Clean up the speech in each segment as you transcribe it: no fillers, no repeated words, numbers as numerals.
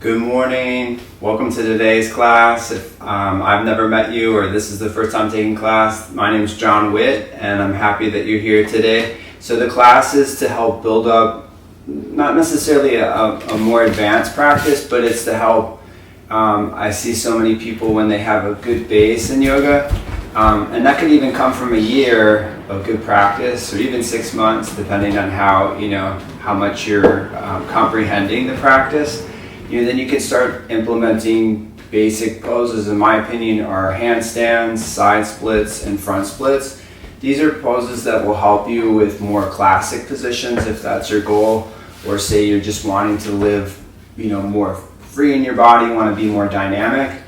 Good morning. Welcome to today's class. If I've never met you or this is the first time taking class, my name is Jon Witt and I'm happy that you're here today. So the class is to help build up, not necessarily a more advanced practice, but it's to help. I see so many people when they have a good base in yoga, and that could even come from a year of good practice or even 6 months, depending on how much you're comprehending the practice. Then you can start implementing basic poses, in my opinion, are handstands, side splits, and front splits. These are poses that will help you with more classic positions if that's your goal, or say you're just wanting to live, more free in your body, want to be more dynamic.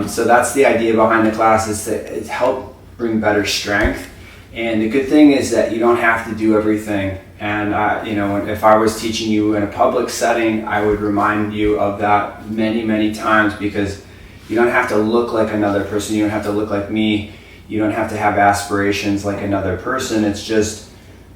So that's the idea behind the class, is to help bring better strength. And the good thing is that you don't have to do everything. And if I was teaching you in a public setting, I would remind you of that many, many times, because you don't have to look like another person. You don't have to look like me. You don't have to have aspirations like another person. It's just,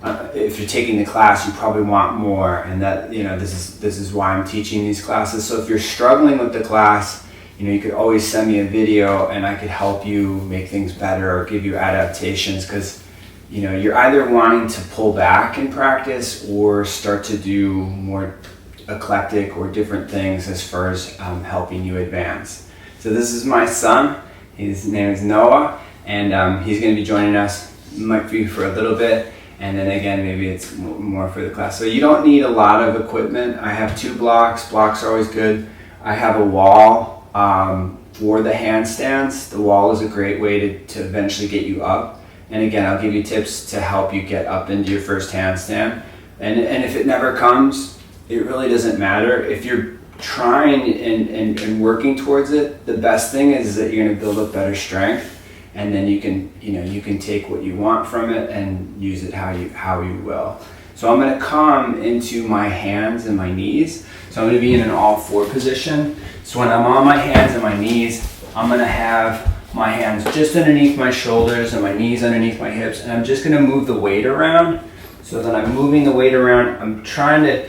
if you're taking the class, you probably want more. And that, this is why I'm teaching these classes. So if you're struggling with the class, you could always send me a video and I could help you make things better or give you adaptations, because you're either wanting to pull back in practice or start to do more eclectic or different things as far as helping you advance. So this is my son. His name is Noah, and he's going to be joining us, might be for a little bit, and then again maybe it's more for the class. So you don't need a lot of equipment. I have 2 blocks. Blocks are always good. I have a wall for the handstands. The wall is a great way to eventually get you up. And again, I'll give you tips to help you get up into your first handstand. And if it never comes, it really doesn't matter. If you're trying and working towards it, the best thing is that you're going to build up better strength, and then you can take what you want from it and use it how you will. So I'm going to come into my hands and my knees. So I'm going to be in an all-4 position. So when I'm on my hands and my knees, I'm going to have my hands just underneath my shoulders and my knees underneath my hips, and I'm just going to move the weight around. So that I'm moving the weight around, I'm trying to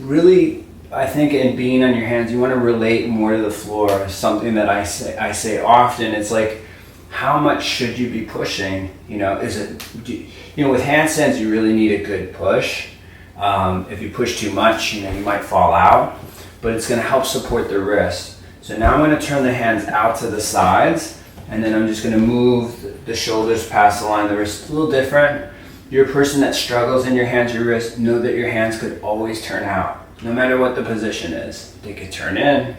really, I think in being on your hands, you want to relate more to the floor. Something that I say often, it's like, how much should you be pushing? With handstands, you really need a good push. If you push too much, you might fall out, but it's going to help support the wrist. So now I'm going to turn the hands out to the sides, and then I'm just going to move the shoulders past the line of the wrist. It's a little different. You're a person that struggles in your hands or wrist, know that your hands could always turn out, no matter what the position is. They could turn in,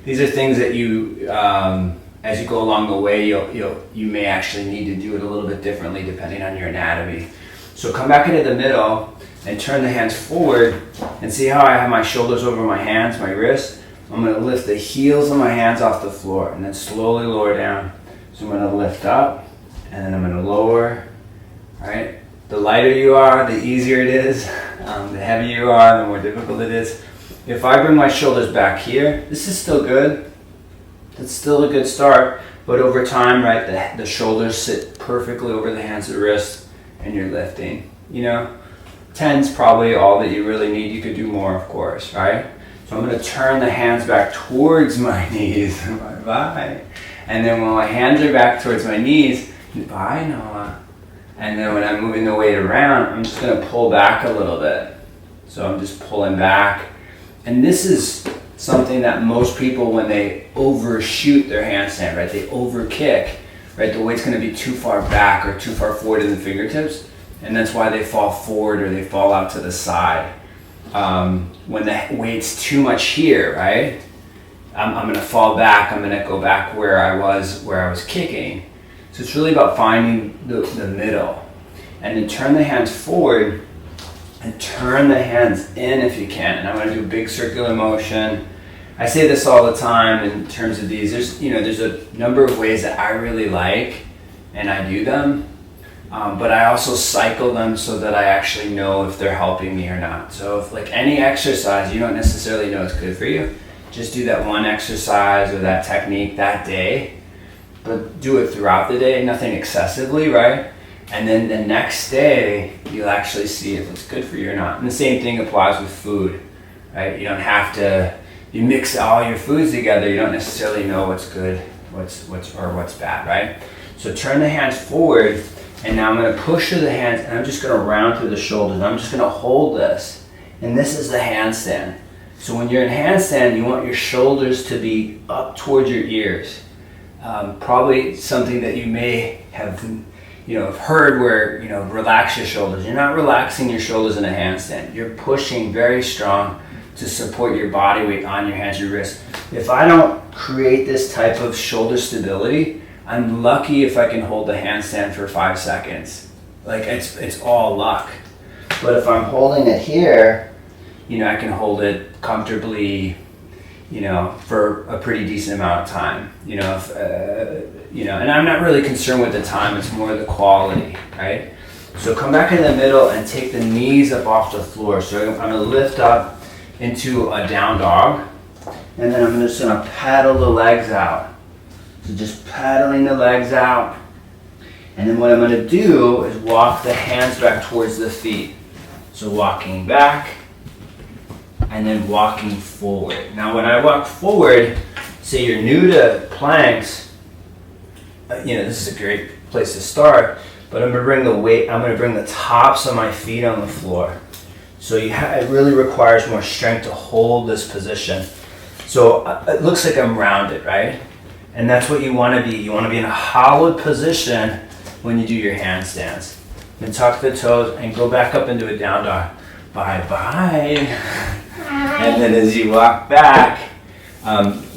These are things that you, as you go along the way, you may actually need to do it a little bit differently depending on your anatomy. So come back into the middle and turn the hands forward, and see how I have my shoulders over my hands, my wrist. I'm going to lift the heels of my hands off the floor and then slowly lower down. So I'm going to lift up and then I'm going to lower. Right? The lighter you are, the easier it is. The heavier you are, the more difficult it is. If I bring my shoulders back here, this is still good. It's still a good start. But over time, right, the shoulders sit perfectly over the hands and wrists, and you're lifting. 10's probably all that you really need. You could do more, of course, right? So I'm going to turn the hands back towards my knees. Bye. And then when my hands are back towards my knees, bye, Noah. And then when I'm moving the weight around, I'm just going to pull back a little bit. So I'm just pulling back. And this is something that most people, when they overshoot their handstand, right, they overkick, right, the weight's going to be too far back or too far forward in the fingertips. And that's why they fall forward or they fall out to the side. When the weight's too much here, right, I'm going to fall back. I'm going to go back where I was kicking. So it's really about finding the middle. And then turn the hands forward and turn the hands in if you can. And I'm going to do a big circular motion. I say this all the time in terms of these. There's a number of ways that I really like, and I do them. But I also cycle them so that I actually know if they're helping me or not. So if, like any exercise, you don't necessarily know it's good for you, just do that one exercise or that technique that day, but do it throughout the day, nothing excessively, right? And then the next day, you'll actually see if it's good for you or not. And the same thing applies with food, right? You don't have to, you mix all your foods together, you don't necessarily know what's good, what's bad, right? So turn the hands forward, and now I'm going to push through the hands, and I'm just going to round through the shoulders. I'm just going to hold this, and this is the handstand. So when you're in handstand, you want your shoulders to be up towards your ears. Probably something that you may have heard where, relax your shoulders. You're not relaxing your shoulders in a handstand. You're pushing very strong to support your body weight on your hands, your wrists. If I don't create this type of shoulder stability, I'm lucky if I can hold the handstand for 5 seconds. Like it's all luck. But if I'm holding it here, I can hold it comfortably, for a pretty decent amount of time. And I'm not really concerned with the time, it's more the quality, right? So come back in the middle and take the knees up off the floor. So I'm gonna lift up into a down dog, and then I'm just gonna paddle the legs out. So just paddling the legs out. And then what I'm gonna do is walk the hands back towards the feet. So walking back, and then walking forward. Now when I walk forward, say you're new to planks, this is a great place to start, but I'm gonna bring the tops of my feet on the floor. So it really requires more strength to hold this position. So it looks like I'm rounded, right? And that's what you wanna be. You wanna be in a hollowed position when you do your handstands. Then tuck the toes and go back up into a down dog. Bye-bye. And then as you walk back,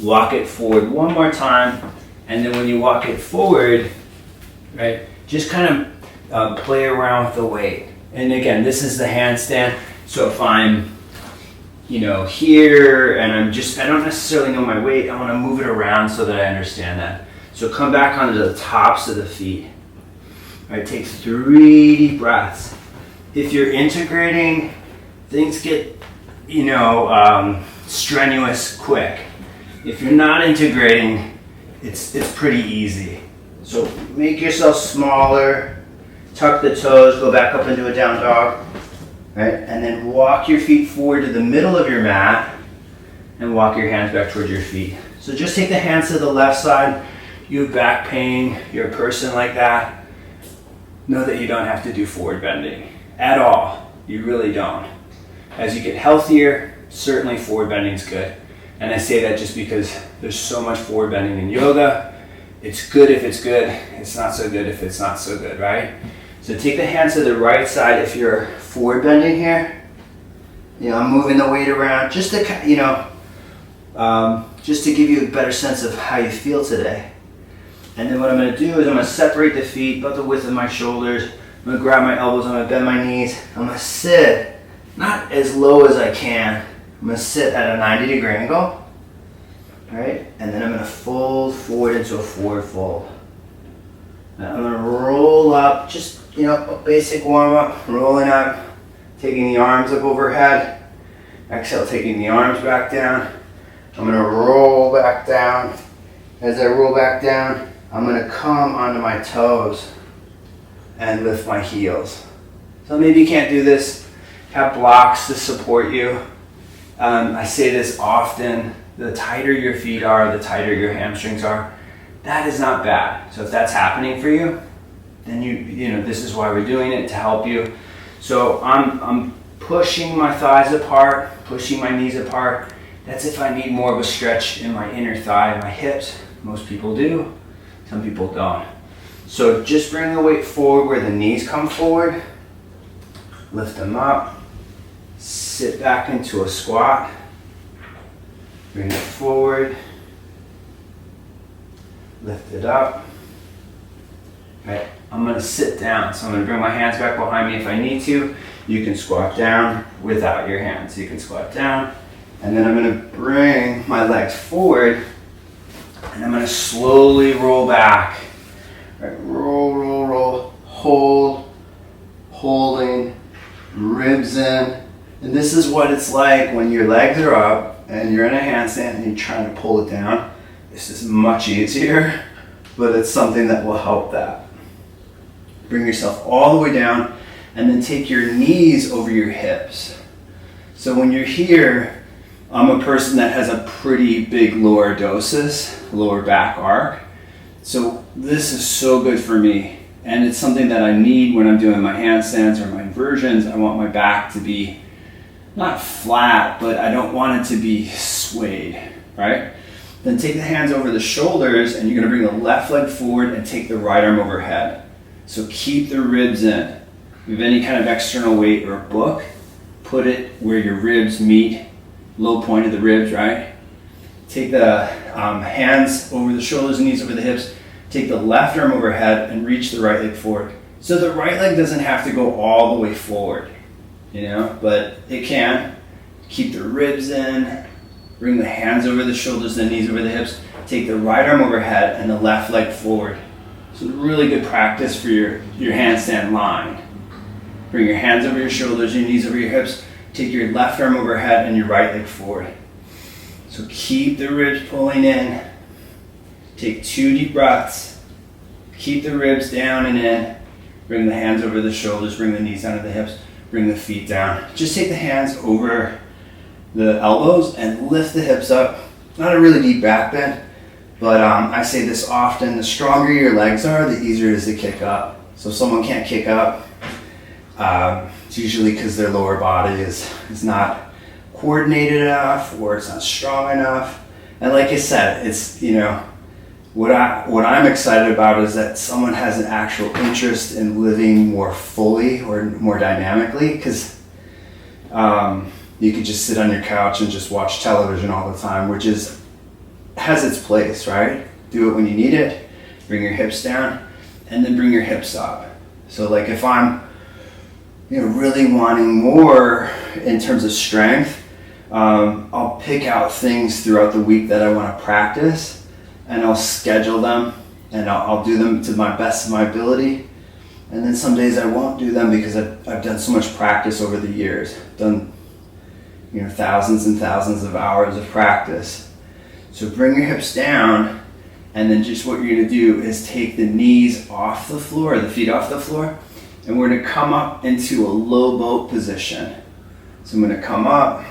walk it forward one more time. And then when you walk it forward, right, just kind of play around with the weight. And again, this is the handstand. So if I'm, here and I don't necessarily know my weight, I want to move it around so that I understand that. So come back onto the tops of the feet. All right, take 3 deep breaths. If you're integrating, things get, strenuous quick. If you're not integrating, it's pretty easy. So make yourself smaller, tuck the toes, go back up into a down dog, right? And then walk your feet forward to the middle of your mat and walk your hands back towards your feet. So just take the hands to the left side. You have back pain, you're a person like that, know that you don't have to do forward bending at all. You really don't. As you get healthier, certainly forward bending is good. And I say that just because there's so much forward bending in yoga. It's good if it's good. It's not so good if it's not so good, right? So take the hands to the right side if you're forward bending here. I'm moving the weight around just to, just to give you a better sense of how you feel today. And then what I'm going to do is I'm going to separate the feet about the width of my shoulders. I'm going to grab my elbows, I'm going to bend my knees. I'm going to sit, not as low as I can. I'm going to sit at a 90-degree angle. All right? And then I'm going to fold forward into a forward fold. And I'm going to roll up, just, a basic warm-up, rolling up, taking the arms up overhead. Exhale, taking the arms back down. I'm going to roll back down. As I roll back down, I'm going to come onto my toes and lift my heels. So maybe you can't do this, have blocks to support you. I say this often, the tighter your feet are, the tighter your hamstrings are. That is not bad. So if that's happening for you, then this is why we're doing it, to help you. So I'm pushing my thighs apart, pushing my knees apart. That's if I need more of a stretch in my inner thigh, my hips. Most people do, some people don't. So just bring the weight forward where the knees come forward. Lift them up. Sit back into a squat. Bring it forward. Lift it up. Right. I'm going to sit down. So I'm going to bring my hands back behind me if I need to. You can squat down without your hands. You can squat down. And then I'm going to bring my legs forward. And I'm going to slowly roll back. Right. Roll, roll, roll. Hold. Holding. Ribs in. And this is what it's like when your legs are up and you're in a handstand and you're trying to pull it down. This is much easier, but it's something that will help that. Bring yourself all the way down and then take your knees over your hips. So when you're here I'm a person that has a pretty big lordosis, lower back arc. So this is so good for me. And it's something that I need when I'm doing my handstands or my inversions. I want my back to be not flat, but I don't want it to be swayed, right? Then take the hands over the shoulders and you're gonna bring the left leg forward and take the right arm overhead. So keep the ribs in. If you have any kind of external weight or book, put it where your ribs meet, low point of the ribs, right? Take the hands over the shoulders, knees over the hips. Take the left arm overhead and reach the right leg forward. So the right leg doesn't have to go all the way forward, but it can. Keep the ribs in, bring the hands over the shoulders, the knees over the hips. Take the right arm overhead and the left leg forward. So really good practice for your handstand line. Bring your hands over your shoulders, your knees over your hips. Take your left arm overhead and your right leg forward. So keep the ribs pulling in. Take 2 deep breaths. Keep the ribs down and in. Bring the hands over the shoulders, bring the knees down to the hips, bring the feet down. Just take the hands over the elbows and lift the hips up. Not a really deep back bend, but I say this often, the stronger your legs are, the easier it is to kick up. So if someone can't kick up, it's usually because their lower body is not coordinated enough or it's not strong enough. And like I said, it's, what I'm excited about is that someone has an actual interest in living more fully or more dynamically, because you could just sit on your couch and just watch television all the time, which has its place, right? Do it when you need it. Bring your hips down and then bring your hips up. So like if I'm really wanting more in terms of strength, I'll pick out things throughout the week that I want to practice, and I'll schedule them, and I'll do them to my best of my ability. And then some days I won't do them because I've done so much practice over the years. Done thousands and thousands of hours of practice. So bring your hips down, and then just what you're going to do is take the knees off the floor, the feet off the floor, and we're going to come up into a low boat position. So I'm going to come up,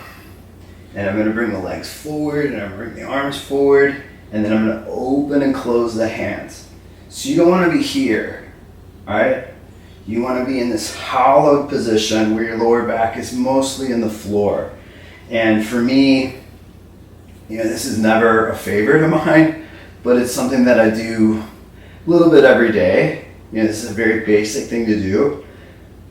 and I'm going to bring the legs forward, and I'm going to bring the arms forward, and then I'm going to open and close the hands. So you don't want to be here, all right? You want to be in this hollowed position where your lower back is mostly in the floor. And for me, this is never a favorite of mine, but it's something that I do a little bit every day. This is a very basic thing to do,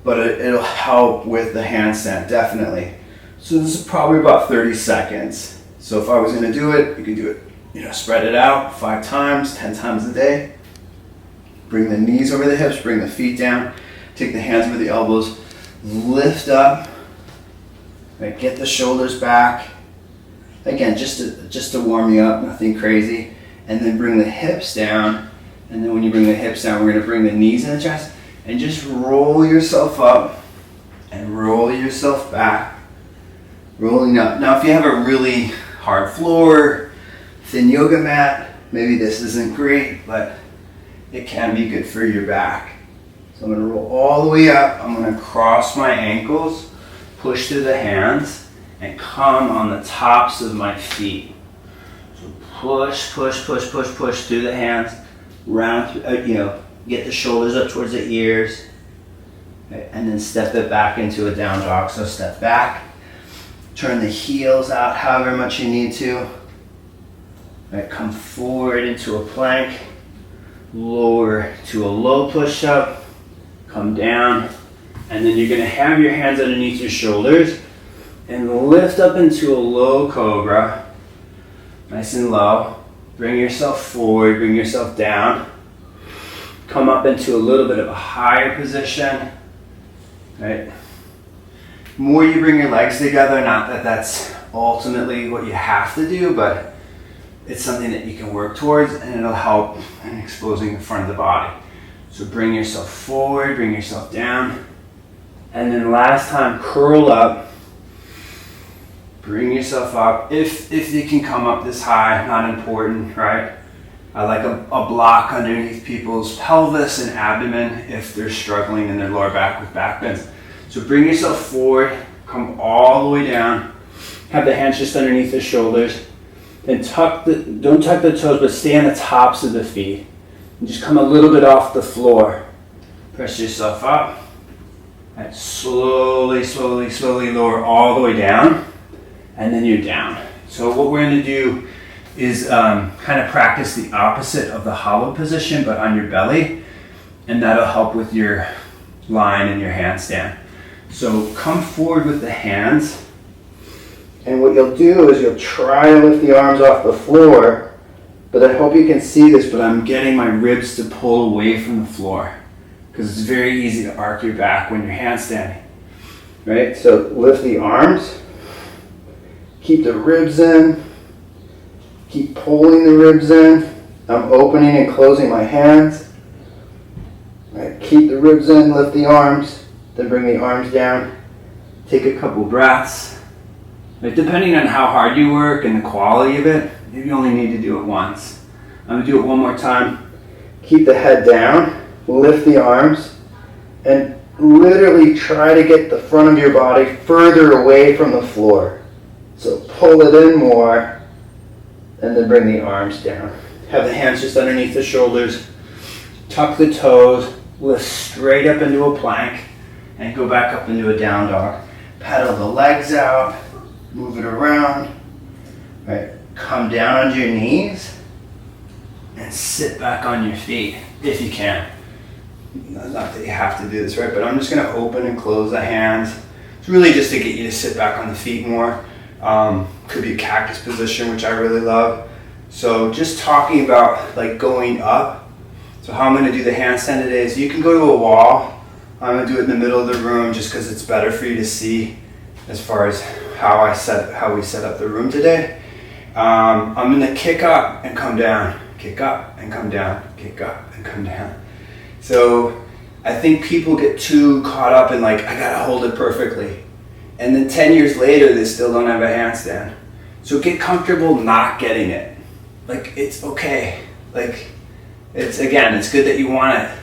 but it'll help with the handstand, definitely. So this is probably about 30 seconds. So if I was going to do it, you can do it, spread it out 5 times, 10 times a day. Bring the knees over the hips, bring the feet down, take the hands over the elbows, lift up, right, get the shoulders back. Again, just to warm you up, nothing crazy. And then bring the hips down. And then when you bring the hips down, we're going to bring the knees in the chest and just roll yourself up and roll yourself back. Rolling up. Now, if you have a really hard floor, thin yoga mat, maybe this isn't great, but it can be good for your back. So I'm going to roll all the way up. I'm going to cross my ankles, push through the hands, and come on the tops of my feet. So push, push, push, push, push through the hands, round, get the shoulders up towards the ears, okay, and then step it back into a down dog. So step back, turn the heels out however much you need to. Right, come forward into a plank, lower to a low push-up, come down, and then you're going to have your hands underneath your shoulders and lift up into a low cobra, nice and low. Bring yourself forward, bring yourself down. Come up into a little bit of a higher position, right? The more you bring your legs together, not that that's ultimately what you have to do, but it's something that you can work towards, and it'll help in exposing the front of the body. So bring yourself forward, bring yourself down, and then last time, curl up. Bring yourself up. If you can come up this high, not important, right? I like a block underneath people's pelvis and abdomen if they're struggling in their lower back with back bends. So bring yourself forward, come all the way down, Have the hands just underneath the shoulders. Then don't tuck the toes, but stay on the tops of the feet. And just come a little bit off the floor. Press yourself up. And slowly, slowly, slowly lower all the way down. And then you're down. So what we're going to do is kind of practice the opposite of the hollow position, but on your belly. And that'll help with your line and your handstand. So come forward with the hands. And what you'll do is you'll try to lift the arms off the floor, but I hope you can see this, but I'm getting my ribs to pull away from the floor because it's very easy to arc your back when you're handstanding, right? So lift the arms, keep the ribs in, keep pulling the ribs in. I'm opening and closing my hands. Right, keep the ribs in, lift the arms, then bring the arms down. Take a couple breaths. Like depending on how hard you work and the quality of it, maybe you only need to do it once. I'm going to do it one more time. Keep the head down, lift the arms, and literally try to get the front of your body further away from the floor. So pull it in more, and then bring the arms down. Have the hands just underneath the shoulders. Tuck the toes, lift straight up into a plank, and go back up into a down dog. Pedal the legs out. Move it around, right? Come down onto your knees and sit back on your feet if you can. Not that you have to do this, right? But I'm just going to open and close the hands. It's really just to get you to sit back on the feet more. Could be a cactus position, which I really love. So just talking about like going up. So how I'm going to do the handstand today is you can go to a wall. I'm going to do it in the middle of the room just because it's better for you to see as far as how we set up the room today. I'm going to kick up and come down, kick up and come down, kick up and come down. So I think people get too caught up in like, I gotta hold it perfectly. And then 10 years later, they still don't have a handstand. So get comfortable not getting it. Like, it's okay. Like, it's good that you want it.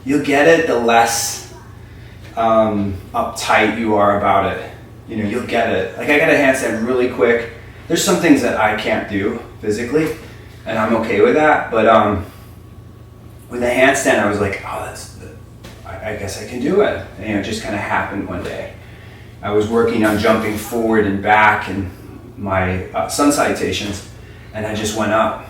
You'll get it the less uptight you are about it. You know, you'll get it. Like I got a handstand really quick. There's some things that I can't do physically, and I'm okay with that. But with a handstand, I was like, oh, I guess I can do it. And, you know, it just kind of happened one day. I was working on jumping forward and back in my sun salutations, and I just went up.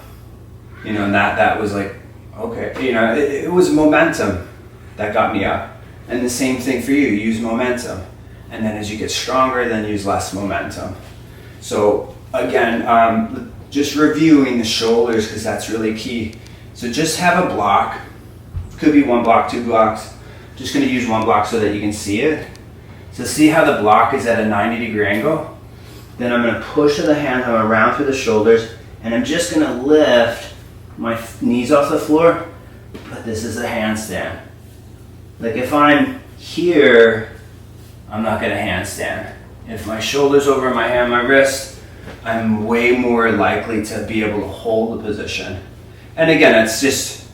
You know, and that was like, okay. You know, it was momentum that got me up. And the same thing for you. Use momentum. And then as you get stronger, then use less momentum. So again, just reviewing the shoulders because that's really key. So just have a block. Could be one block, two blocks. Just going to use one block so that you can see it. So see how the block is at a 90-degree angle? Then I'm going to push the hands around through the shoulders, and I'm just going to lift my knees off the floor, but this is a handstand. Like if I'm here, I'm not going to handstand. If my shoulder's over my hand, my wrist, I'm way more likely to be able to hold the position. And again, it's just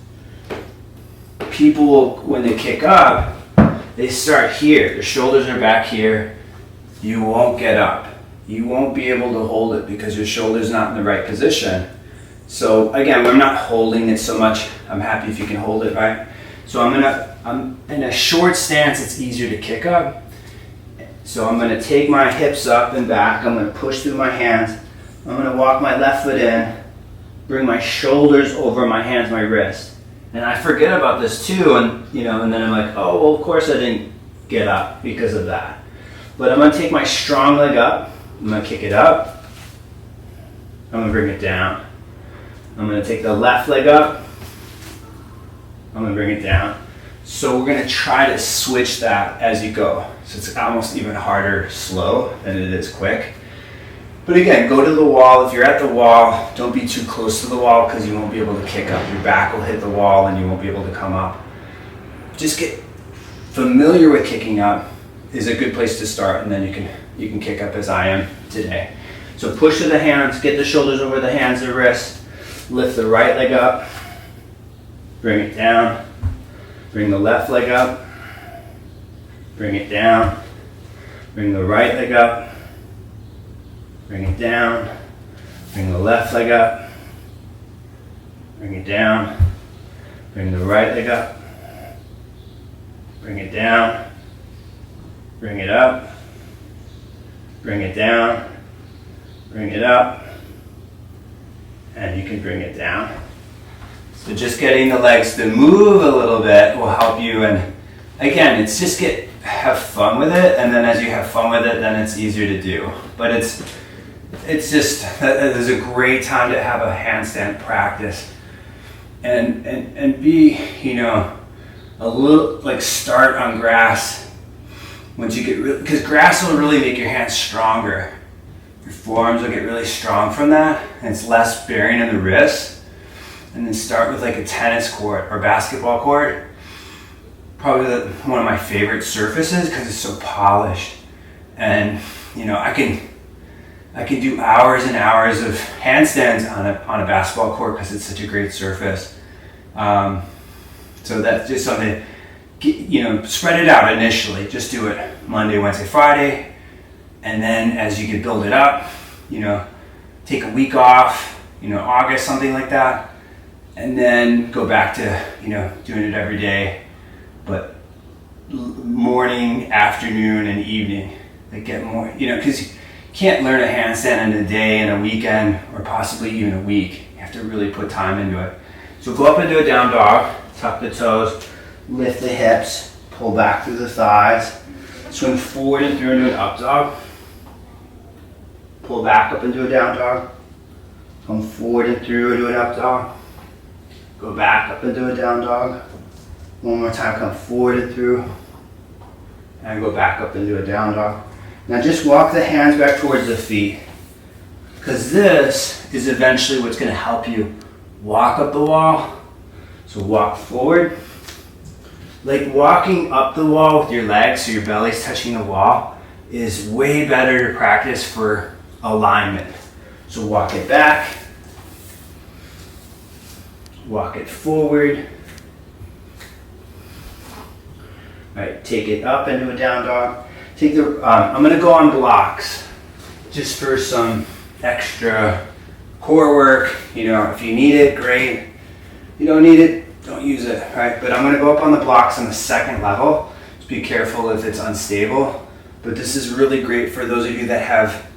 people, when they kick up, they start here. The shoulders are back here. You won't get up. You won't be able to hold it because your shoulder's not in the right position. So again, I'm not holding it so much. I'm happy if you can hold it, right? So I'm in a short stance, it's easier to kick up. So I'm going to take my hips up and back. I'm going to push through my hands. I'm going to walk my left foot in, bring my shoulders over my hands, my wrist. And I forget about this too, and then I'm like, oh, well, of course I didn't get up because of that. But I'm going to take my strong leg up. I'm going to kick it up. I'm going to bring it down. I'm going to take the left leg up. I'm going to bring it down. So we're going to try to switch that as you go. So it's almost even harder slow than it is quick. But again, go to the wall. If you're at the wall, don't be too close to the wall because you won't be able to kick up. Your back will hit the wall and you won't be able to come up. Just get familiar with kicking up is a good place to start, and then you can kick up as I am today. So push to the hands, get the shoulders over the hands and wrists, lift the right leg up, bring it down, bring the left leg up, bring it down, bring the right leg up, Bring it down. Bring the left leg up. Bring it down. Bring the right leg up. Bring it down. Bring it up. Bring it down. Bring it up. And you can bring it down. So just getting the legs to move a little bit will help you. And again, it's just have fun with it. And then as you have fun with it, then it's easier to do. But it's just, there's a great time to have a handstand practice. And be, a little, like start on grass once you get because grass will really make your hands stronger. Your forearms will get really strong from that, and it's less bearing in the wrists. And then start with like a tennis court or basketball court. Probably one of my favorite surfaces because it's so polished. And I can do hours and hours of handstands on a basketball court because it's such a great surface. So that's just something, spread it out initially. Just do it Monday, Wednesday, Friday. And then as you can build it up, take a week off, August, something like that. And then go back to, doing it every day. But morning, afternoon, and evening, like get more, because you can't learn a handstand in a day and a weekend or possibly even a week. You have to really put time into it. So go up into a down dog, tuck the toes, lift the hips, pull back through the thighs, swing forward and through into an up dog, pull back up into a down dog, come forward and through into an up dog, go back up into a down dog, one more time, come forward and through, and go back up into a down dog. Now just walk the hands back towards the feet, because this is eventually what's going to help you walk up the wall. So walk forward. Like walking up the wall with your legs so your belly's touching the wall is way better to practice for alignment. So walk it back. Walk it forward. All right, take it up into a down dog. Take the. I'm going to go on blocks just for some extra core work. If you need it, great. If you don't need it, don't use it. Right? But I'm going to go up on the blocks on the second level. Just be careful if it's unstable. But this is really great for those of you that have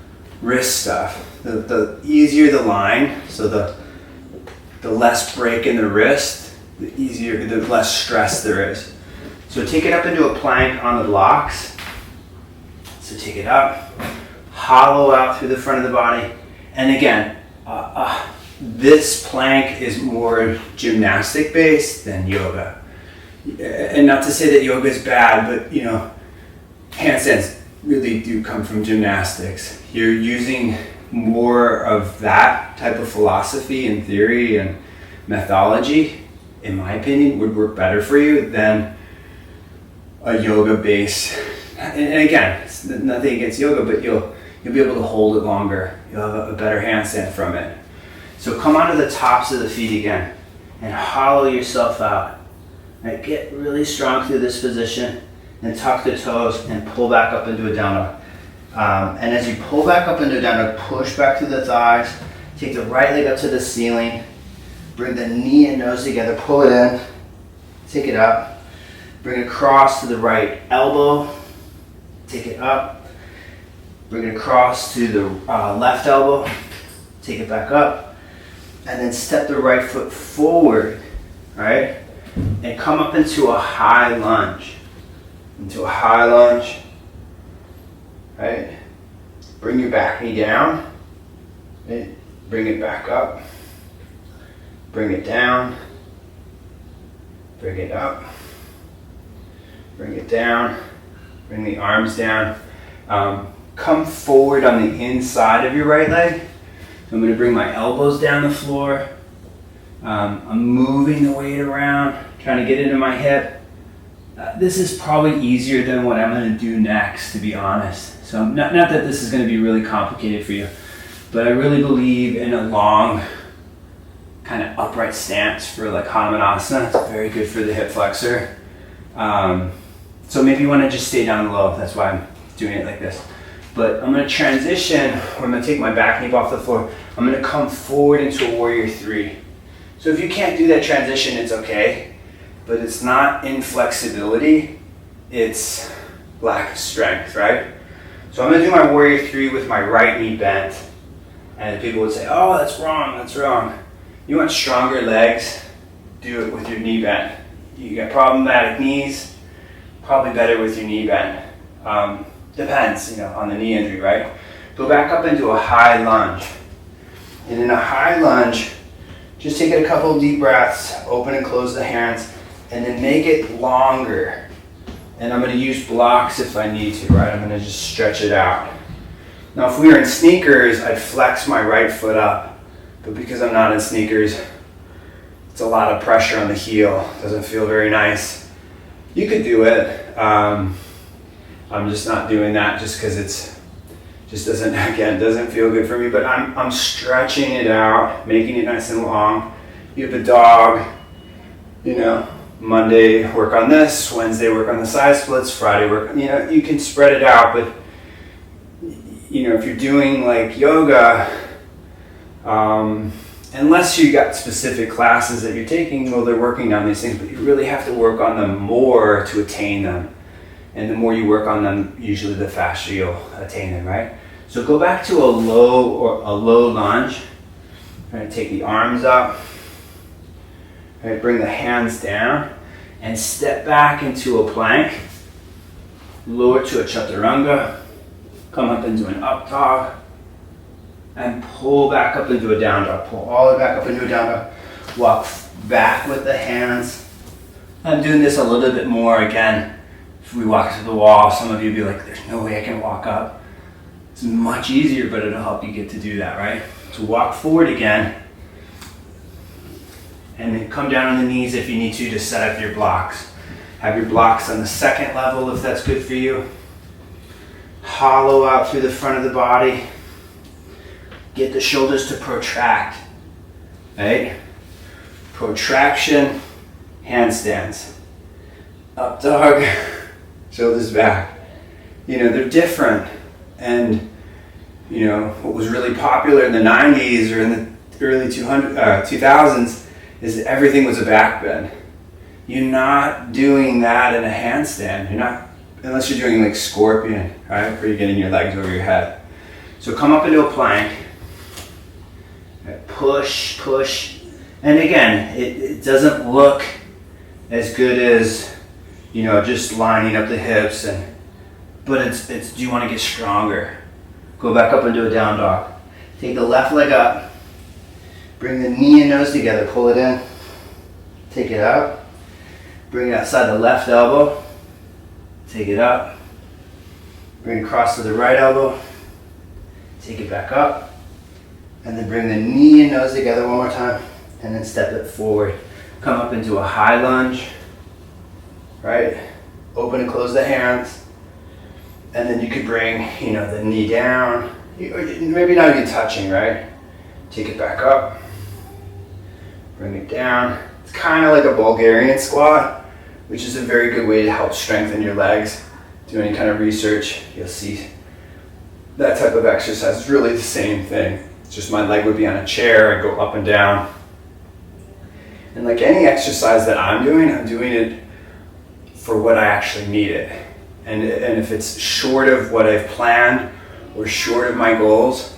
wrist stuff. The easier the line, so the less break in the wrist, the less stress there is. So take it up into a plank on the blocks. So take it up, hollow out through the front of the body. And again, this plank is more gymnastic based than yoga. And not to say that yoga is bad, but handstands really do come from gymnastics. You're using more of that type of philosophy and theory and methodology, in my opinion, would work better for you than a yoga base. And again, it's nothing against yoga, but you'll be able to hold it longer. You'll have a better handstand from it. So come onto the tops of the feet again and hollow yourself out. Right, get really strong through this position and tuck the toes and pull back up into a down dog. And as you pull back up into a down dog, push back through the thighs. Take the right leg up to the ceiling. Bring the knee and nose together. Pull it in. Take it up. Bring it across to the right elbow. Take it up. Bring it across to the left elbow. Take it back up. And then step the right foot forward. Right? And come up into a high lunge. Into a high lunge. Right? Bring your back knee down. Right? Bring it back up. Bring it down. Bring it up. Bring it down. Bring the arms down. Come forward on the inside of your right leg. So I'm going to bring my elbows down the floor. I'm moving the weight around, trying to get into my hip. This is probably easier than what I'm going to do next, to be honest. So not that this is going to be really complicated for you, but I really believe in a long kind of upright stance for like Hanumanasana. It's very good for the hip flexor. So maybe you want to just stay down low. That's why I'm doing it like this. But I'm going to transition. I'm going to take my back knee off the floor. I'm going to come forward into a warrior three. So if you can't do that transition, it's okay. But it's not inflexibility. It's lack of strength, right? So I'm going to do my warrior three with my right knee bent. And people would say, oh, that's wrong, that's wrong. You want stronger legs? Do it with your knee bent. You got problematic knees, probably better with your knee bent. Depends, on the knee injury, right? Go back up into a high lunge. And in a high lunge, just take it a couple of deep breaths, open and close the hands, and then make it longer. And I'm going to use blocks if I need to, right? I'm going to just stretch it out. Now, if we were in sneakers, I'd flex my right foot up. But because I'm not in sneakers, it's a lot of pressure on the heel. Doesn't feel very nice. You could do it. I'm just not doing that just because doesn't feel good for me. But I'm stretching it out, making it nice and long. You have a dog, Monday work on this, Wednesday work on the side splits, Friday work, you can spread it out. But if you're doing like yoga, unless you got specific classes that you're taking, well, they're working on these things, but you really have to work on them more to attain them. And the more you work on them, usually the faster you'll attain them, right? So go back to a low lunge. All right, take the arms up. All right, bring the hands down and step back into a plank. Lower to a chaturanga. Come up into an up dog. And pull back up into a down dog. Pull all the way back up into a down dog. Walk back with the hands. I'm doing this a little bit more again. If we walk to the wall, some of you will be like, there's no way I can walk up. It's much easier, but it'll help you get to do that, right? So walk forward again. And then come down on the knees if you need to set up your blocks. Have your blocks on the second level if that's good for you. Hollow out through the front of the body. Get the shoulders to protract, right? Protraction, handstands. Up dog, shoulders back. They're different. And, what was really popular in the 90s or in the early 2000s is that everything was a back bend. You're not doing that in a handstand. You're not, unless you're doing like scorpion, right? Where you're getting your legs over your head. So come up into a plank. Push, push. And again, it doesn't look as good as, just lining up the hips. But it's do you want to get stronger? Go back up into a down dog. Take the left leg up. Bring the knee and nose together. Pull it in. Take it up. Bring it outside the left elbow. Take it up. Bring it across to the right elbow. Take it back up. And then bring the knee and nose together one more time. And then step it forward. Come up into a high lunge. Right? Open and close the hands. And then you could bring, the knee down. Maybe not even touching, right? Take it back up. Bring it down. It's kind of like a Bulgarian squat, which is a very good way to help strengthen your legs. Do any kind of research, you'll see that type of exercise is really the same thing. It's just my leg would be on a chair, I go up and down. And like any exercise that I'm doing it for what I actually need it. And if it's short of what I've planned or short of my goals,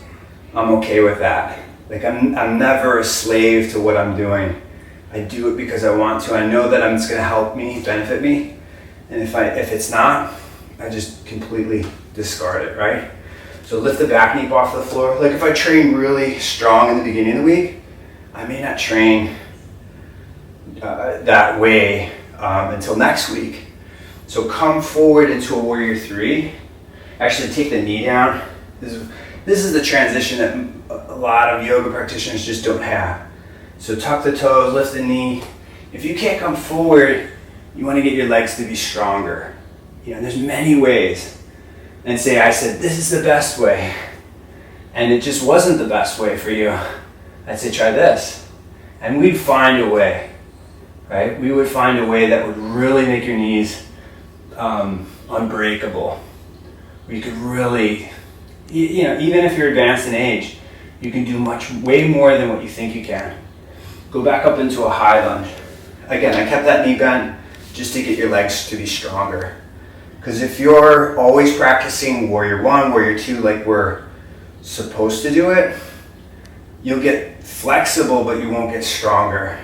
I'm okay with that. Like I'm never a slave to what I'm doing. I do it because I want to. I know that it's going to help me, benefit me. And if it's not, I just completely discard it, right? So lift the back knee off the floor. Like if I train really strong in the beginning of the week, I may not train that way until next week. So come forward into a warrior three. Actually take the knee down. This is the transition that a lot of yoga practitioners just don't have. So tuck the toes, lift the knee. If you can't come forward, you want to get your legs to be stronger. There's many ways. And I said, this is the best way. And it just wasn't the best way for you. I'd say, try this. And we'd find a way, right? We would find a way that would really make your knees unbreakable. Where you could really even if you're advanced in age, you can do way more than what you think you can. Go back up into a high lunge. Again, I kept that knee bent just to get your legs to be stronger. Because if you're always practicing warrior one, warrior two, like we're supposed to do it, you'll get flexible, but you won't get stronger.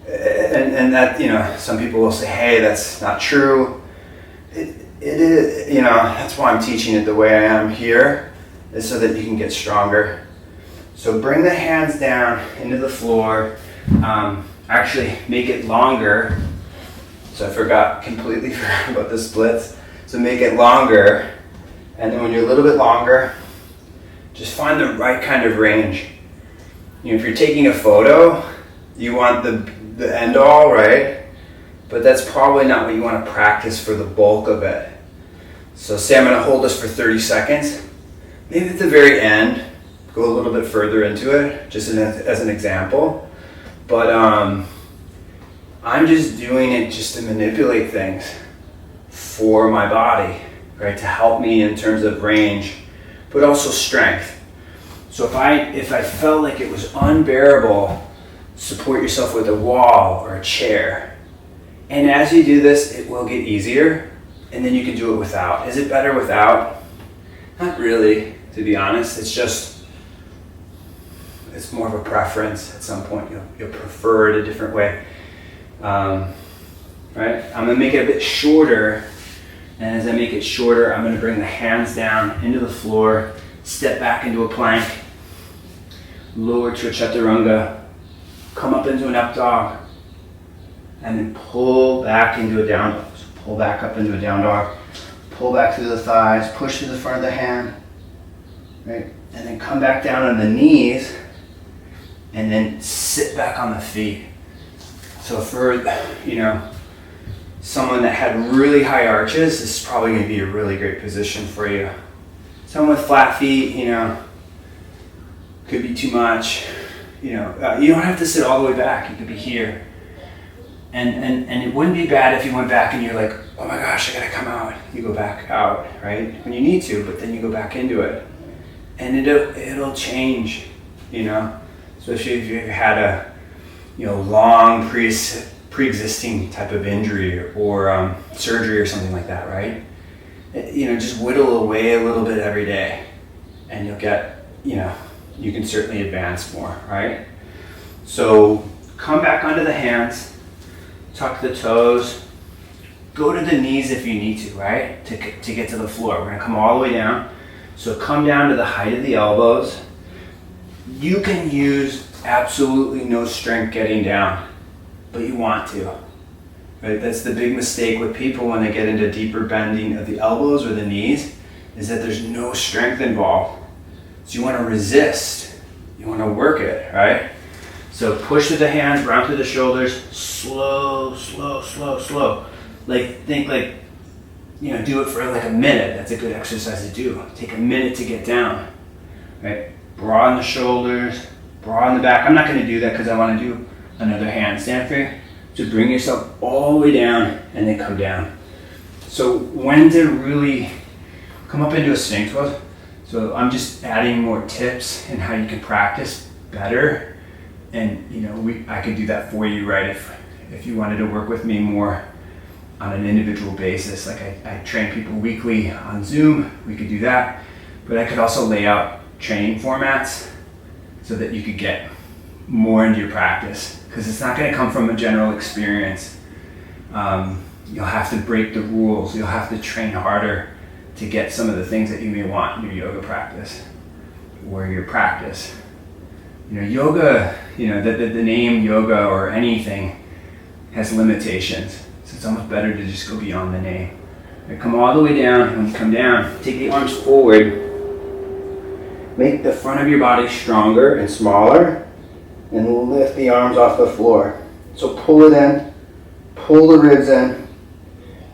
And that, some people will say, hey, that's not true. It is, that's why I'm teaching it the way I am here, is so that you can get stronger. So bring the hands down into the floor. Actually, make it longer. So I completely forgot about the splits. So make it longer. And then when you're a little bit longer, just find the right kind of range. If you're taking a photo, you want the end all, right? But that's probably not what you want to practice for the bulk of it. So say I'm going to hold this for 30 seconds. Maybe at the very end, go a little bit further into it, just as an example. But I'm just doing it just to manipulate things for my body, right? To help me in terms of range, but also strength. So if I felt like it was unbearable, support yourself with a wall or a chair. And as you do this, it will get easier, and then you can do it without. Is it better without? Not really, to be honest. It's more of a preference. At some point, you'll prefer it a different way. Right? I'm gonna make it a bit shorter, and as I make it shorter, I'm gonna bring the hands down into the floor, step back into a plank, lower to a chaturanga, come up into an up dog, and then pull back into a down dog. So pull back up into a down dog, pull back through the thighs, push to the front of the hand, right? And then come back down on the knees, and then sit back on the feet. So for, someone that had really high arches, this is probably gonna be a really great position for you. Someone with flat feet, could be too much. You don't have to sit all the way back. You could be here. And it wouldn't be bad if you went back and you're like, oh my gosh, I gotta come out. You go back out, right? When you need to, but then you go back into it. And it'll change, especially if you had a, long pre-existing type of injury or surgery or something like that, right? Just whittle away a little bit every day, and you'll get, you can certainly advance more, right? So come back onto the hands, tuck the toes, go to the knees if you need to, right? To get to the floor. We're gonna come all the way down. So come down to the height of the elbows. You can use absolutely no strength getting down, but you want to, right? That's the big mistake with people when they get into deeper bending of the elbows or the knees, is that there's no strength involved. So you want to resist, you want to work it, right? So push with the hands, round through the shoulders, slow, slow, slow, slow. Do it for like a minute. That's a good exercise to do. Take a minute to get down, right? Broaden the shoulders, broaden the back. I'm not going to do that because I want to do another handstand for you. So bring yourself all the way down and then come down. So when to really come up into a sphinx pose. So I'm just adding more tips in how you can practice better. And I could do that for you, right? If you wanted to work with me more on an individual basis, like I train people weekly on Zoom, we could do that. But I could also lay out training formats so that you could get more into your practice, because it's not going to come from a general experience. You'll have to break the rules. You'll have to train harder to get some of the things that you may want in your yoga practice or your practice. Yoga, the name yoga or anything has limitations. So it's almost better to just go beyond the name. Right, come all the way down. When you come down, take the arms forward. Make the front of your body stronger and smaller, and lift the arms off the floor. So pull it in, pull the ribs in,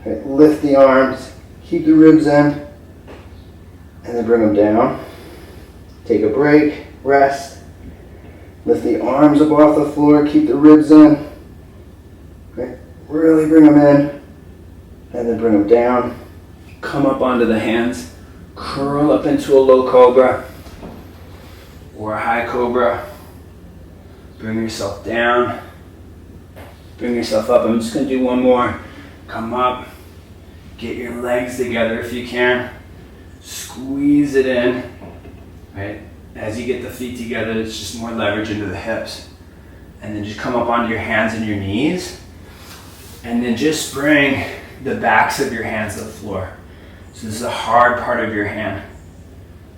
right, lift the arms, keep the ribs in, and then bring them down. Take a break, rest, lift the arms up off the floor, keep the ribs in, okay. Really bring them in, and then bring them down. Come up onto the hands, curl up into a low cobra or a high cobra. Bring yourself down. Bring yourself up. I'm just going to do one more. Come up. Get your legs together if you can. Squeeze it in. Right? As you get the feet together, it's just more leverage into the hips. And then just come up onto your hands and your knees. And then just bring the backs of your hands to the floor. So this is the hard part of your hand.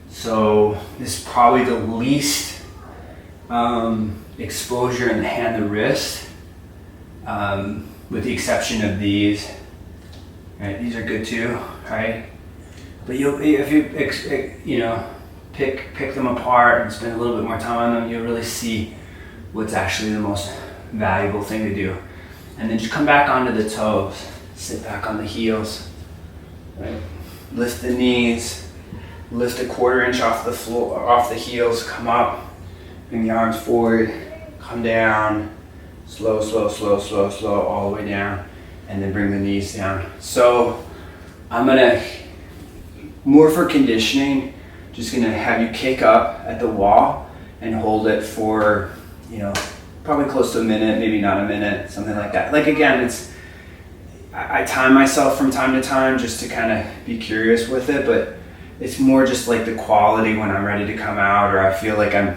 So this is probably the least exposure in the hand, the wrist, with the exception of these. Right, these are good too, right? But if you pick them apart and spend a little bit more time on them, you'll really see what's actually the most valuable thing to do. And then just come back onto the toes. Sit back on the heels. Right? Lift the knees. Lift a 1/4 inch off the floor, off the heels. Come up. Bring the arms forward. Come down. Slow, slow, slow, slow, slow, all the way down. And then bring the knees down. So I'm gonna, more for conditioning, just gonna have you kick up at the wall and hold it for, probably close to a minute, maybe not a minute, something like that. Like again, I time myself from time to time just to kind of be curious with it, but it's more just like the quality when I'm ready to come out, or I feel like I'm,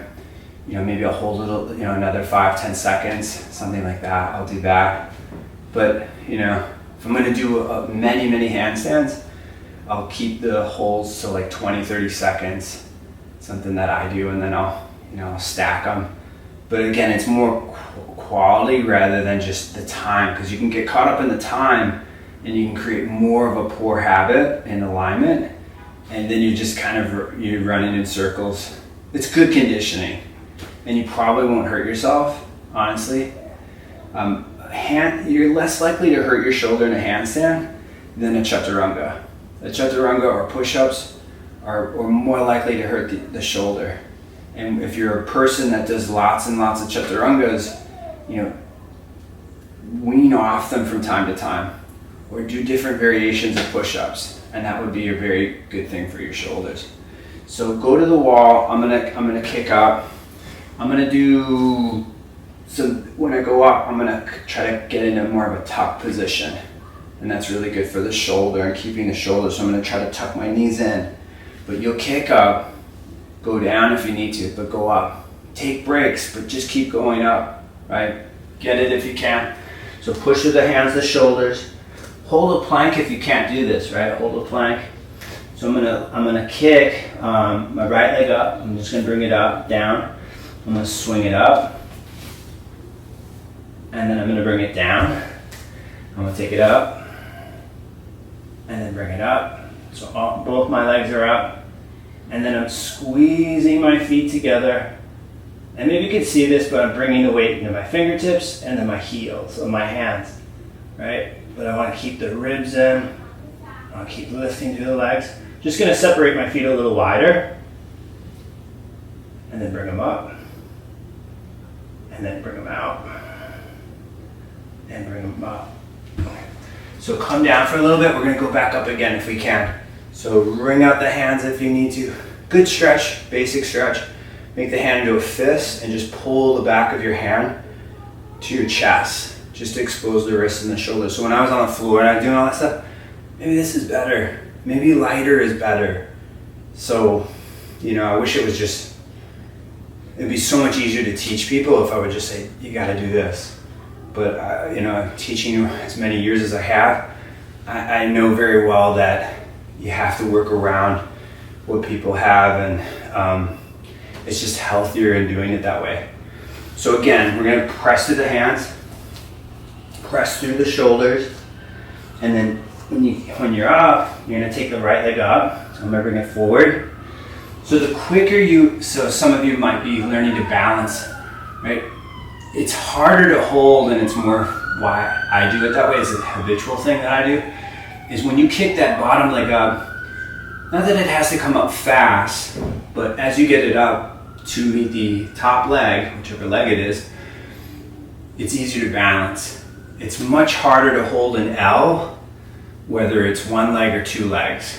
maybe I'll hold it, another 5-10 seconds, something like that. I'll do that. But, if I'm gonna do many handstands, I'll keep the holds to like 20-30 seconds, something that I do, and then I'll stack them. But again, it's more quality rather than just the time, because you can get caught up in the time and you can create more of a poor habit in alignment, and then you just you're running in circles. It's good conditioning, and you probably won't hurt yourself, honestly. You're less likely to hurt your shoulder in a handstand than a chaturanga. A chaturanga or push-ups are more likely to hurt the shoulder. And if you're a person that does lots and lots of chaturangas, wean off them from time to time, or do different variations of push-ups, and that would be a very good thing for your shoulders. So go to the wall. I'm gonna kick up. I'm gonna do. So when I go up, I'm gonna try to get into more of a tuck position, and that's really good for the shoulder and keeping the shoulder. So I'm gonna try to tuck my knees in, but you'll kick up. Go down if you need to, but go up. Take breaks, but just keep going up, right? Get it if you can. So push with the hands, the shoulders. Hold a plank if you can't do this, right? Hold a plank. So I'm gonna kick my right leg up. I'm just gonna bring it up, down. I'm gonna swing it up, and then I'm gonna bring it down. I'm gonna take it up, and then bring it up. So both my legs are up. And then I'm squeezing my feet together. And maybe you can see this, but I'm bringing the weight into my fingertips and then my heels of my hands, right? But I want to keep the ribs in. I want to keep lifting through the legs. Just going to separate my feet a little wider. And then bring them up. And then bring them out. And bring them up. So come down for a little bit. We're going to go back up again if we can. So wring out the hands if you need to. Good stretch, basic stretch. Make the hand into a fist and just pull the back of your hand to your chest, just to expose the wrists and the shoulders. So when I was on the floor and I was doing all that stuff, maybe this is better. Maybe lighter is better. So, I wish it'd be so much easier to teach people if I would just say, you gotta do this. But, teaching you as many years as I have, I know very well that you have to work around what people have, and it's just healthier in doing it that way. So again, we're going to press through the hands, press through the shoulders, and then when you're up, you're going to take the right leg up. So I'm going to bring it forward. So the quicker so some of you might be learning to balance, right? It's harder to hold, and it's more why I do it that way. It's a habitual thing that I do. Is when you kick that bottom leg up, not that it has to come up fast, but as you get it up to the top leg, whichever leg it is, it's easier to balance. It's much harder to hold an L, whether it's one leg or two legs.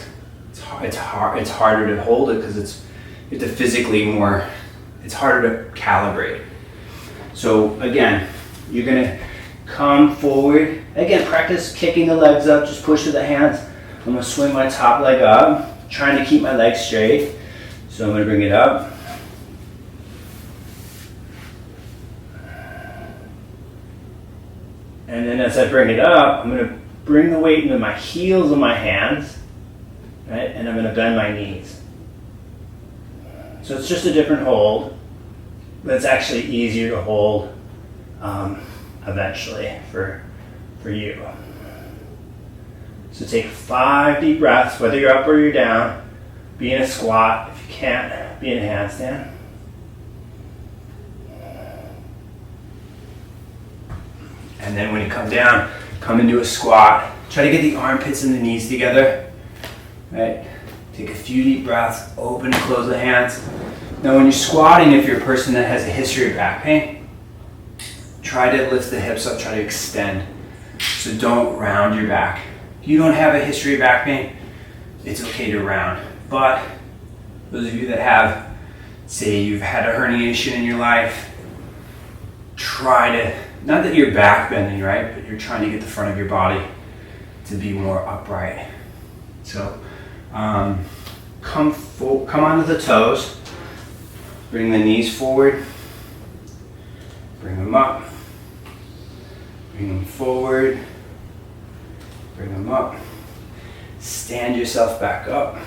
It's it's harder to hold it because you have to physically it's harder to calibrate. So again, you're gonna come forward. Again, practice kicking the legs up, just push with the hands. I'm gonna swing my top leg up, trying to keep my legs straight. So I'm gonna bring it up. And then as I bring it up, I'm gonna bring the weight into my heels of my hands, right? And I'm gonna bend my knees. So it's just a different hold, but it's actually easier to hold eventually for you. So take 5 deep breaths, whether you're up or you're down. Be in a squat. If you can't, be in a handstand. And then when you come down, come into a squat. Try to get the armpits and the knees together. Right? Take a few deep breaths, open and close the hands. Now when you're squatting, if you're a person that has a history of back pain, try to lift the hips up, try to extend. So don't round your back. If you don't have a history of back pain, it's okay to round. But those of you that have, say you've had a herniation in your life, try to, not that you're back bending, right? But you're trying to get the front of your body to be more upright. So come onto the toes. Bring the knees forward. Bring them up. Bring them forward. Bring them up. Stand yourself back up.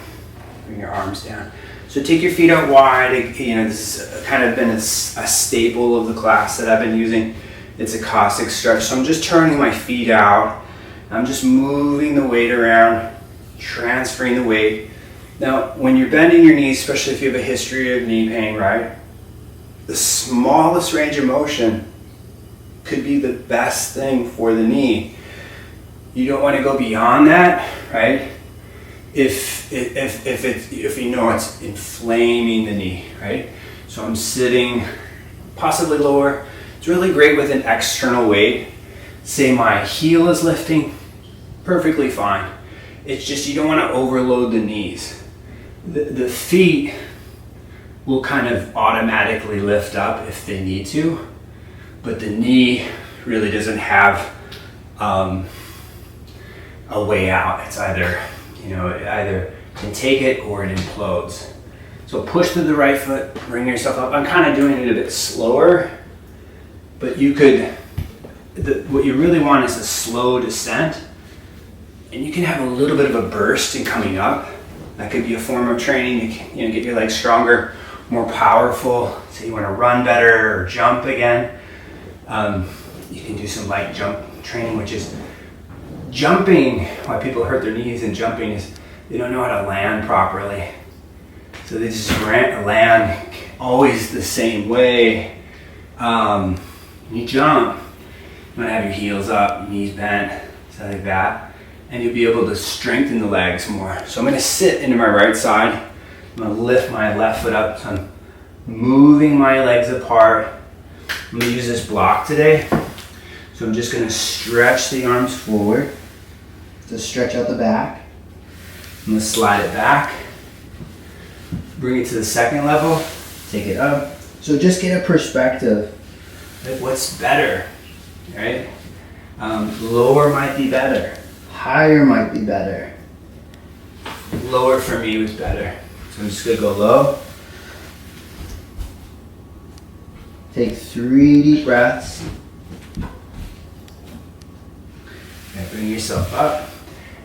Bring your arms down. So take your feet out wide. You know, this has kind of been a staple of the class that I've been using. It's a Cossack stretch. So I'm just turning my feet out. I'm just moving the weight around, transferring the weight. Now, when you're bending your knees, especially if you have a history of knee pain, right? The smallest range of motion could be the best thing for the knee. You don't want to go beyond that, right? If you know it's inflaming the knee, right? So I'm sitting possibly lower. It's really great with an external weight. Say my heel is lifting, perfectly fine. It's just you don't want to overload the knees. The feet will kind of automatically lift up if they need to, but the knee really doesn't have a way out. It's either, it either can take it or it implodes. So push through the right foot, bring yourself up. I'm kind of doing it a bit slower, but you could, what you really want is a slow descent, and you can have a little bit of a burst in coming up. That could be a form of training to get your legs stronger, more powerful. Say you want to run better or jump again. You can do some light jump training, which is jumping. Why people hurt their knees in jumping is they don't know how to land properly. So they just land always the same way. You jump, you want to have your heels up, knees bent, stuff like that. And you'll be able to strengthen the legs more. So I'm going to sit into my right side. I'm going to lift my left foot up. So I'm moving my legs apart. I'm going to use this block today. So I'm just going to stretch the arms forward to stretch out the back. I'm going to slide it back. Bring it to the second level. Take it up. So just get a perspective. Like what's better, right? Lower might be better. Higher might be better. Lower for me was better. So I'm just going to go low. Take 3 deep breaths. And bring yourself up.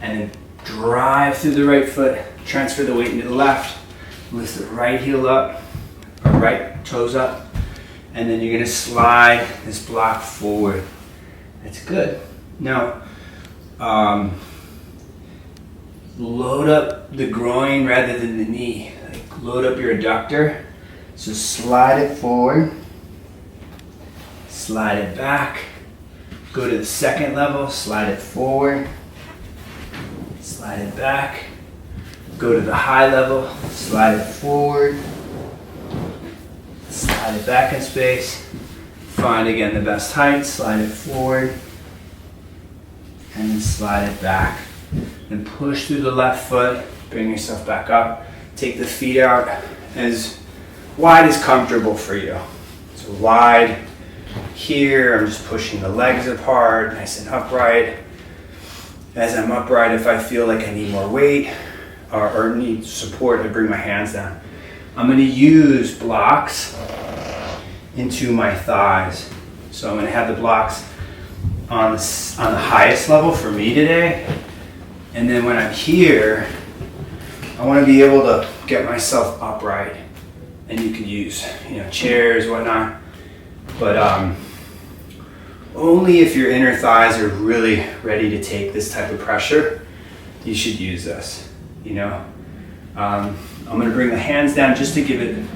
And then drive through the right foot. Transfer the weight into the left. Lift the right heel up. Or right toes up. And then you're going to slide this block forward. That's good. Now, load up the groin rather than the knee. Like load up your adductor. So slide it forward. Slide it back. Go to the second level. Slide it forward. Slide it back. Go to the high level. Slide it forward. Slide it back in space. Find again the best height. Slide it forward. And then slide it back. Then push through the left foot. Bring yourself back up. Take the feet out as wide as comfortable for you. So wide here, I'm just pushing the legs apart, nice and upright. As I'm upright, if I feel like I need more weight or need support, I bring my hands down. I'm going to use blocks into my thighs. So I'm going to have the blocks on the highest level for me today. And then when I'm here, I want to be able to get myself upright. And you can use, chairs, whatnot. But only if your inner thighs are really ready to take this type of pressure, you should use this, I'm going to bring the hands down just to give it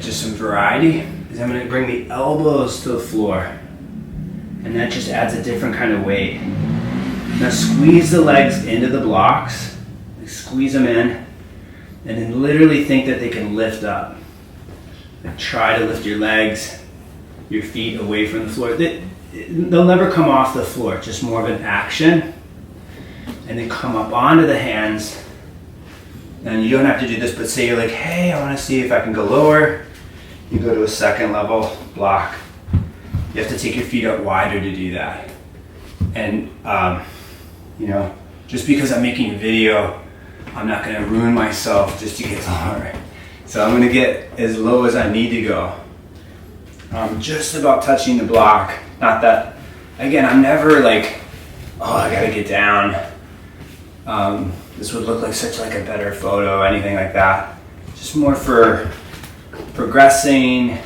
just some variety. I'm going to bring the elbows to the floor. And that just adds a different kind of weight. Now squeeze the legs into the blocks. Squeeze them in. And then literally think that they can lift up. And try to lift your legs, your feet away from the floor. They'll never come off the floor, just more of an action. And then come up onto the hands. And you don't have to do this, but say you're like, hey, I want to see if I can go lower. You go to a second level block. You have to take your feet up wider to do that. And, just because I'm making a video, I'm not going to ruin myself just to get lower. So I'm going to get as low as I need to go. Just about touching the block. Not that, again, I'm never like, oh, I got to get down. This would look like such like a better photo, anything like that. Just more for progressing,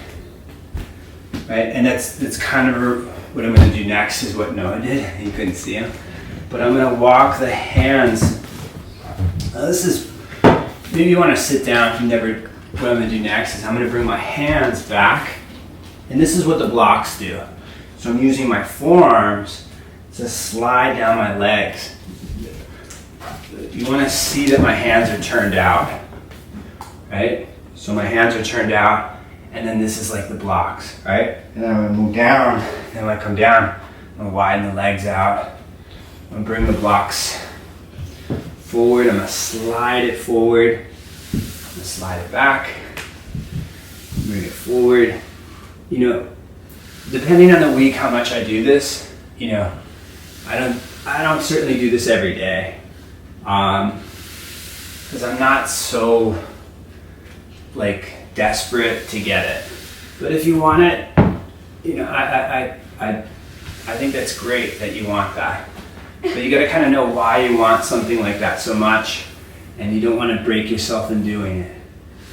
right? And that's kind of what I'm going to do next is what Noah did. You couldn't see him. But I'm going to walk the hands. Now this is, maybe you want to sit down if you never, what I'm going to do next is I'm going to bring my hands back. And this is what the blocks do. So I'm using my forearms to slide down my legs. You want to see that my hands are turned out, right? So my hands are turned out, and then this is like the blocks, right? And then I'm going to move down, and when I come down, I'm going to widen the legs out. I'm going to bring the blocks forward. I'm going to slide it forward. I'm going to slide it back. Bring it forward. Depending on the week, how much I do this, I don't certainly do this every day. Because I'm not so desperate to get it. But if you want it, I think that's great that you want that. But you got to kind of know why you want something like that so much, and you don't want to break yourself in doing it.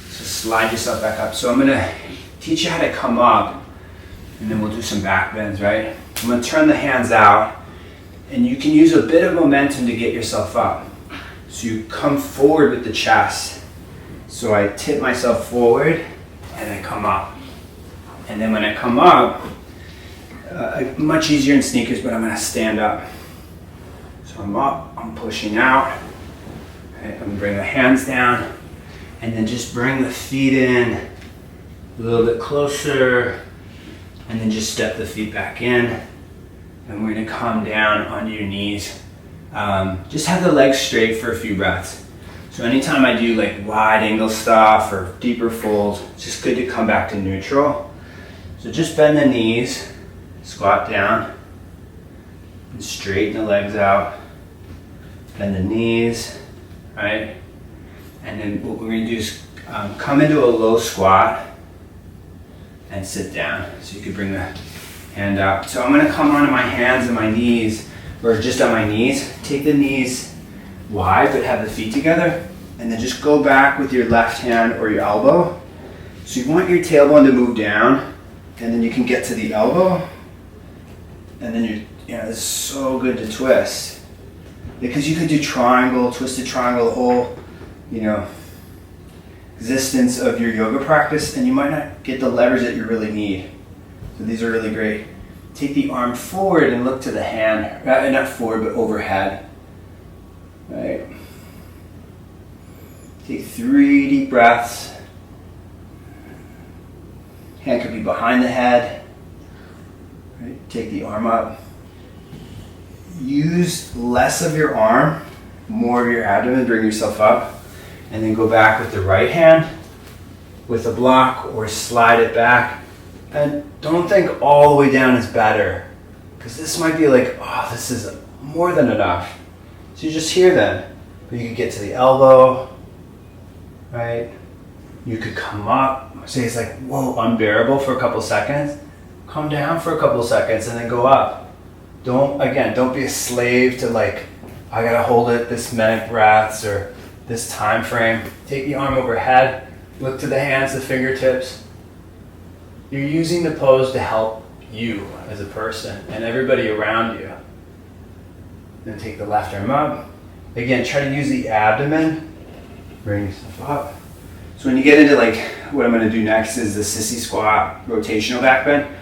So slide yourself back up. So I'm going to teach you how to come up, and then we'll do some back bends, right? I'm going to turn the hands out, and you can use a bit of momentum to get yourself up. So you come forward with the chest. So I tip myself forward and I come up. And then when I come up, much easier in sneakers, but I'm going to stand up. So I'm up, I'm pushing out. Okay, I'm going to bring the hands down and then just bring the feet in a little bit closer and then just step the feet back in. And we're going to come down onto your knees. Just have the legs straight for a few breaths. So anytime I do wide angle stuff or deeper folds, it's just good to come back to neutral. So just bend the knees, squat down, and straighten the legs out. Bend the knees, right? And then what we're going to do is come into a low squat and sit down. So you could bring the hand out. So I'm going to come onto my hands and my knees, or just on my knees. Take the knees wide, but have the feet together. And then just go back with your left hand or your elbow. So you want your tailbone to move down, and then you can get to the elbow. And then this is so good to twist. Because you could do triangle, twisted triangle, the whole, existence of your yoga practice, and you might not get the leverage that you really need. So these are really great. Take the arm forward and look to the hand, not forward, but overhead. Right. Take 3 deep breaths. Hand could be behind the head. Right. Take the arm up. Use less of your arm more of your abdomen, bring yourself up, and then go back with the right hand with a block or slide it back. And don't think all the way down is better, because this might be like, oh, this is more than enough. So you just here then, but you could get to the elbow, right? You could come up, say it's like, whoa, unbearable for a couple seconds. Come down for a couple seconds and then go up. Don't be a slave to like, I gotta hold it this many breaths or this time frame. Take the arm overhead, look to the hands, the fingertips. You're using the pose to help you as a person and everybody around you. Then take the left arm up. Again, try to use the abdomen. Bring yourself up. So when you get into like, what I'm gonna do next is the sissy squat, rotational back bend.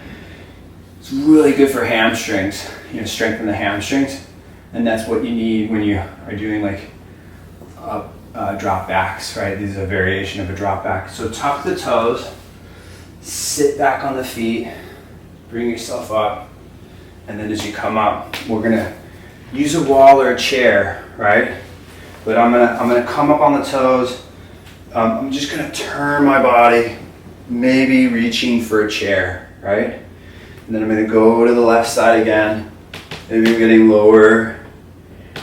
It's really good for hamstrings, strengthen the hamstrings. And that's what you need when you are doing like drop backs, right? This is a variation of a drop back. So tuck the toes, sit back on the feet, bring yourself up. And then as you come up, we're gonna use a wall or a chair, right? But I'm gonna come up on the toes. I'm just gonna turn my body, maybe reaching for a chair, right? And then I'm gonna go to the left side again. Maybe I'm getting lower,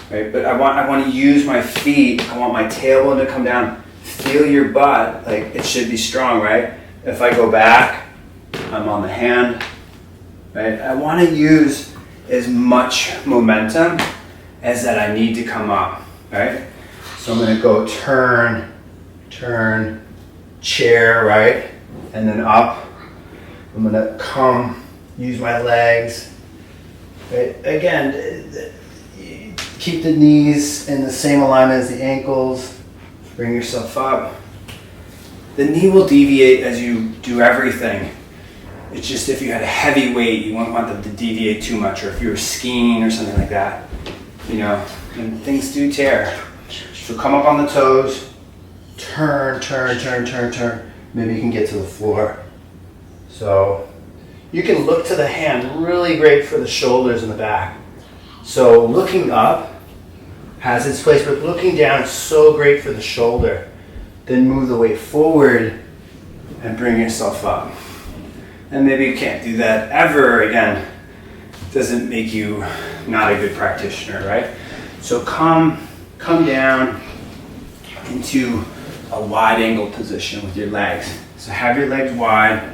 right? But I want to use my feet. I want my tailbone to come down. Feel your butt, like it should be strong, right? If I go back, I'm on the hand, right? I want to use as much momentum as that I need to come up, right? So I'm gonna go turn, chair, right? And then up. I'm gonna come, use my legs. Right? Again, keep the knees in the same alignment as the ankles. Bring yourself up. The knee will deviate as you do everything. It's just if you had a heavy weight, you wouldn't want them to deviate too much, or if you were skiing or something like that, and things do tear. So come up on the toes, turn. Maybe you can get to the floor. So you can look to the hand, really great for the shoulders and the back. So looking up has its place, but looking down is so great for the shoulder. Then move the weight forward and bring yourself up. And maybe you can't do that ever again. Doesn't make you not a good practitioner, right? So come down into a wide angle position with your legs. So have your legs wide.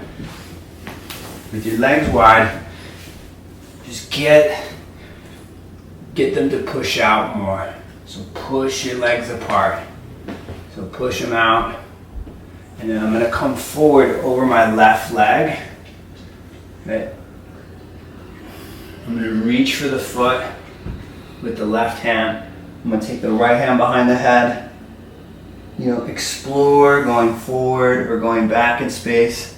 With your legs wide, just get them to push out more. So push your legs apart. So push them out. And then I'm gonna come forward over my left leg. Okay. I'm gonna reach for the foot with the left hand. I'm gonna take the right hand behind the head. Explore going forward or going back in space.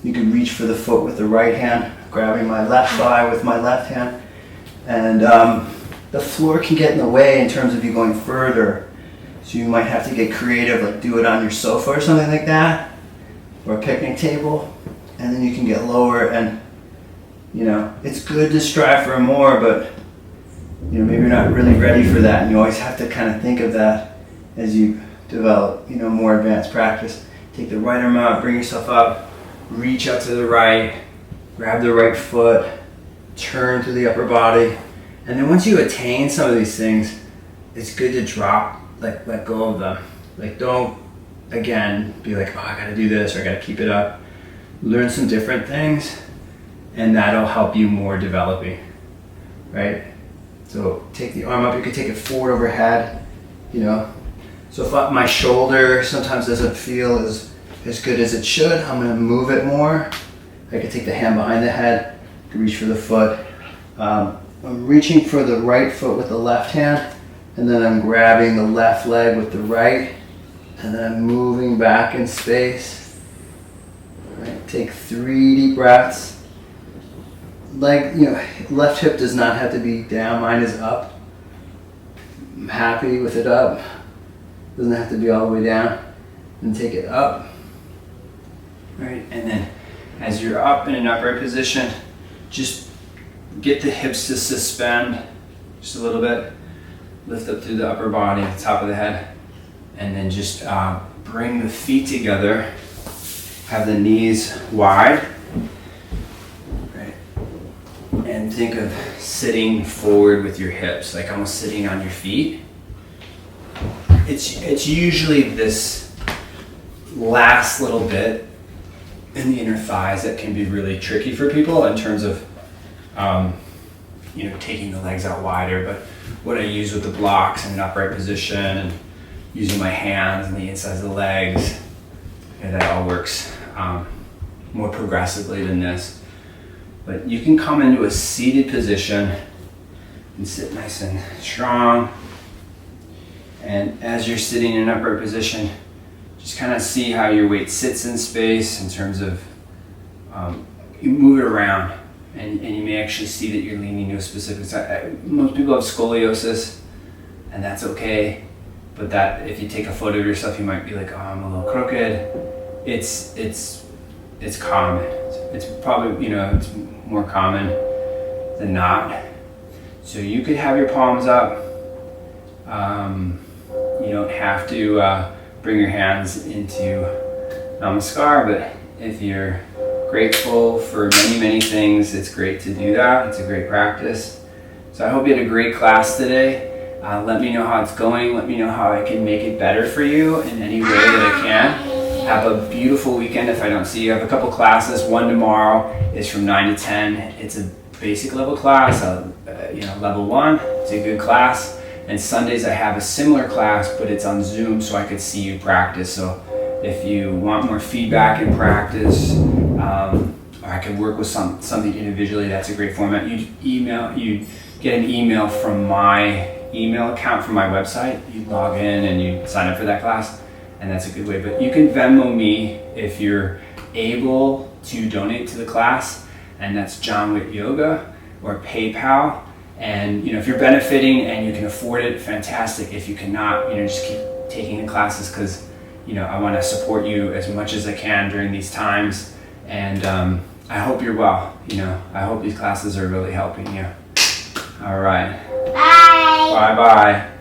You can reach for the foot with the right hand, grabbing my left thigh with my left hand. And the floor can get in the way in terms of you going further. So you might have to get creative, like do it on your sofa or something like that, or a picnic table. And then you can get lower, and it's good to strive for more, but maybe you're not really ready for that, and you always have to kind of think of that as you develop more advanced practice. Take the right arm out, bring yourself up, reach out to the right, grab the right foot, turn to the upper body, and then once you attain some of these things, it's good to drop, let go of them. Like don't again be like, oh, I gotta do this or I gotta keep it up. Learn some different things, and that'll help you more developing, right? So take the arm up, you can take it forward overhead, So if my shoulder sometimes doesn't feel as good as it should, I'm gonna move it more. I can take the hand behind the head, reach for the foot. I'm reaching for the right foot with the left hand, and then I'm grabbing the left leg with the right, and then I'm moving back in space. Right, take 3 deep breaths. Left hip does not have to be down, mine is up. I'm happy with it up. Doesn't have to be all the way down. And take it up. Right, and then as you're up in an upright position, just get the hips to suspend just a little bit. lift up through the upper body, the top of the head, and then just bring the feet together. Have the knees wide. Right. And think of sitting forward with your hips, like almost sitting on your feet. It's usually this last little bit in the inner thighs that can be really tricky for people in terms of taking the legs out wider. But what I use with the blocks in an upright position and using my hands and the insides of the legs, that all works more progressively than this. But you can come into a seated position and sit nice and strong. And as you're sitting in an upright position, just kind of see how your weight sits in space in terms of you move it around, and you may actually see that you're leaning to a specific side. Most people have scoliosis, and that's okay. But that if you take a photo of yourself, you might be like, oh, I'm a little crooked. It's common. It's probably, it's more common than not. So you could have your palms up. You don't have to bring your hands into Namaskar, but if you're grateful for many, many things, it's great to do that. It's a great practice. So I hope you had a great class today. Let me know how it's going. Let me know how I can make it better for you in any way that I can. Have a beautiful weekend if I don't see you. I have a couple classes. One tomorrow is from 9 to 10. It's a basic level class, level 1. It's a good class. And Sundays I have a similar class, but it's on Zoom so I could see you practice. So if you want more feedback and practice, or I can work with something individually, that's a great format. You get an email from my email account from my website. You log in and you sign up for that class, and that's a good way. But you can Venmo me if you're able to donate to the class, and that's Jon Witt Yoga, or PayPal. And if you're benefiting and you can afford it, fantastic. If you cannot, just keep taking the classes, because I want to support you as much as I can during these times. And I hope you're well. I hope these classes are really helping you. All right. Bye. Bye-bye.